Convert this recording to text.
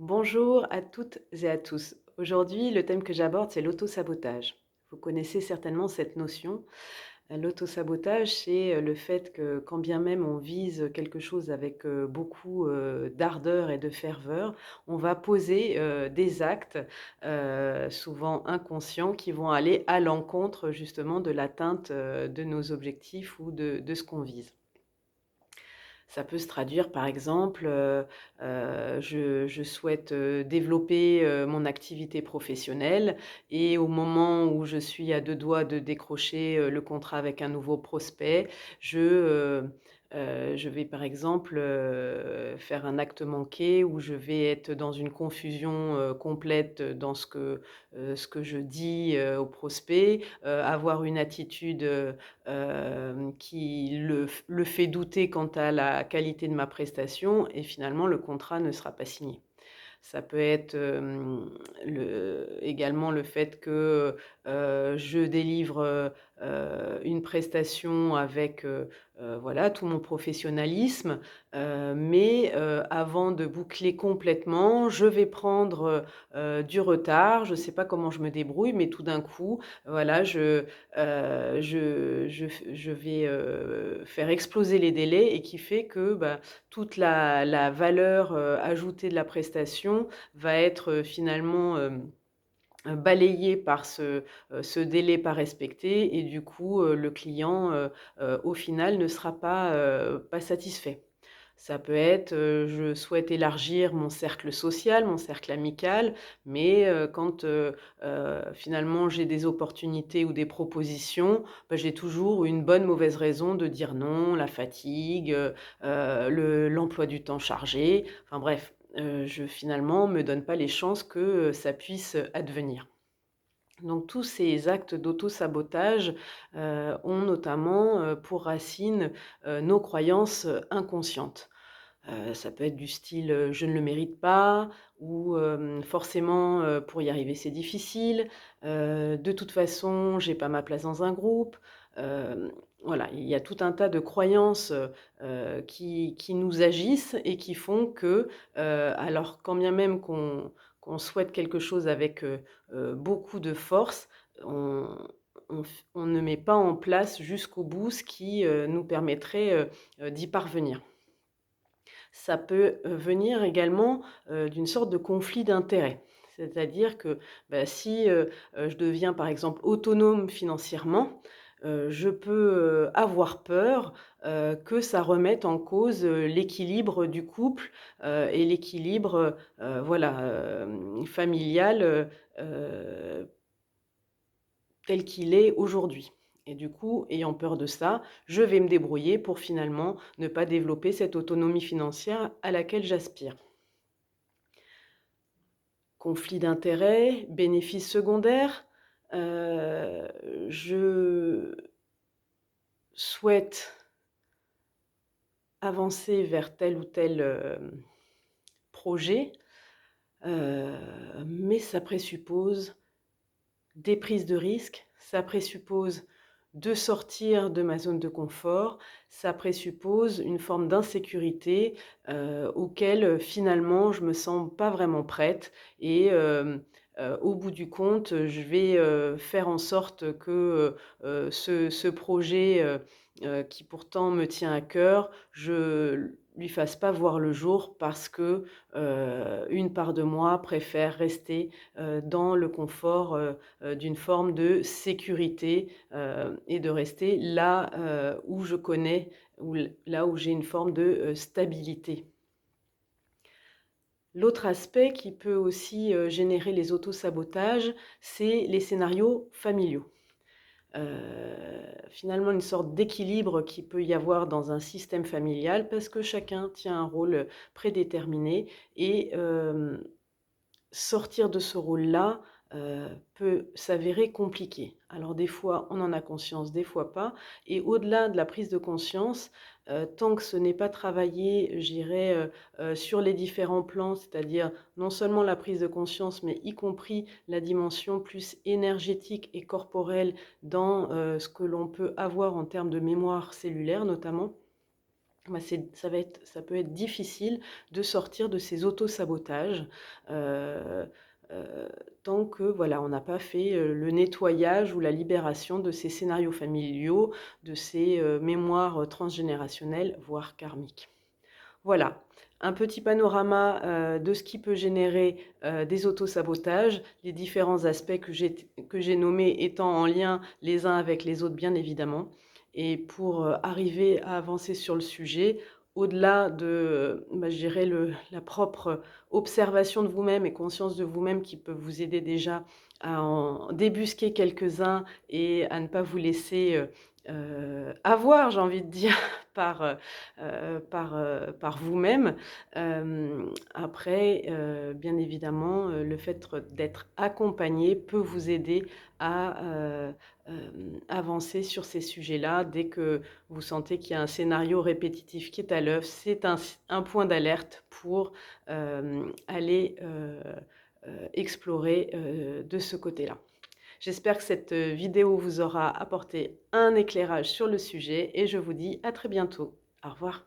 Bonjour à toutes et à tous. Aujourd'hui, le thème que j'aborde, c'est l'autosabotage. Vous connaissez certainement cette notion. L'autosabotage, c'est le fait que quand bien même on vise quelque chose avec beaucoup d'ardeur et de ferveur, on va poser des actes, souvent inconscients, qui vont aller à l'encontre justement de l'atteinte de nos objectifs ou de ce qu'on vise. Ça peut se traduire par exemple, je souhaite, développer, mon activité professionnelle et au moment où je suis à 2 doigts de décrocher, le contrat avec un nouveau prospect, je vais par exemple, faire un acte manqué où je vais être dans une confusion, complète dans ce que je dis, au prospect, avoir une attitude, qui le fait douter quant à la qualité de ma prestation et finalement le contrat ne sera pas signé. Ça peut être, également le fait que, je délivre, une prestation avec, voilà, tout mon professionnalisme, mais avant de boucler complètement, je vais prendre, du retard. Je ne sais pas comment je me débrouille, mais tout d'un coup, voilà, je vais, faire exploser les délais et qui fait que, bah, toute la valeur, ajoutée de la prestation va être, finalement, balayée par ce délai pas respecté et du coup, le client, au final ne sera pas satisfait. Ça peut être, je souhaite élargir mon cercle social, mon cercle amical, mais quand, finalement j'ai des opportunités ou des propositions, bah, j'ai toujours une bonne mauvaise raison de dire non, la fatigue, l'emploi du temps chargé, enfin bref, je finalement me donne pas les chances que, ça puisse, advenir. Donc tous ces actes d'auto-sabotage, ont notamment, pour racine, nos croyances, inconscientes. Ça peut être du style, «Je ne le mérite pas» ou «Forcément, pour y arriver, c'est difficile», «De toute façon, j'ai pas ma place dans un groupe». Hem, voilà, il y a tout un tas de croyances, qui nous agissent et qui font que, alors quand bien même qu'on souhaite quelque chose avec, beaucoup de force, on on ne met pas en place jusqu'au bout ce qui, nous permettrait, d'y parvenir. Ça peut, venir également, d'une sorte de conflit d'intérêts. C'est-à-dire que, bah, si, je deviens par exemple autonome financièrement, je peux, avoir peur, que ça remette en cause, l'équilibre du couple, et l'équilibre, voilà, familial, tel qu'il est aujourd'hui. Et du coup, ayant peur de ça, je vais me débrouiller pour finalement ne pas développer cette autonomie financière à laquelle j'aspire. Conflit d'intérêts, bénéfices secondaires, heu, je souhaite avancer vers tel ou tel, projet, heu, mais ça présuppose des prises de risques, ça présuppose de sortir de ma zone de confort, ça présuppose une forme d'insécurité, auquel, finalement je me sens pas vraiment prête et au bout du compte, je vais, faire en sorte que, ce projet, qui pourtant me tient à cœur, je lui fasse pas voir le jour parce que, une part de moi préfère rester, dans le confort, d'une forme de sécurité, et de rester là, où je connais, là où j'ai une forme de, stabilité. L'autre aspect qui peut aussi, générer les autosabotages, c'est les scénarios familiaux. Finalement une sorte d'équilibre qui peut y avoir dans un système familial parce que chacun tient un rôle, prédéterminé et sortir de ce rôle-là, peut s'avérer compliqué. Alors des fois, on en a conscience, des fois pas et au-delà de la prise de conscience, tant que ce n'est pas travaillé, je dirais, sur les différents plans, c'est-à-dire non seulement la prise de conscience, mais y compris la dimension plus énergétique et corporelle dans, ce que l'on peut avoir en termes de mémoire cellulaire notamment. bah, ça peut être difficile de sortir de ces autosabotages, heu heu, tant que, voilà, on n'a pas fait, le nettoyage ou la libération de ces scénarios familiaux, de ces, mémoires, transgénérationnelles, voire karmiques. Voilà, un petit panorama, de ce qui peut générer, des autosabotages, les différents aspects que j'ai nommés étant en lien les uns avec les autres, bien évidemment. Et pour, arriver à avancer sur le sujet, au-delà de, bah, je dirais la propre observation de vous-même et conscience de vous-même qui peut vous aider déjà à en débusquer quelques-uns et à ne pas vous laisser, avoir, j'ai envie de dire, par, par vous-même. Après, bien évidemment, le fait d'être accompagné peut vous aider à, avancer sur ces sujets-là. Dès que vous sentez qu'il y a un scénario répétitif qui est à l'œuvre, c'est un point d'alerte pour, aller, explorer, de ce côté-là. J'espère que cette vidéo vous aura apporté un éclairage sur le sujet et je vous dis à très bientôt. Au revoir.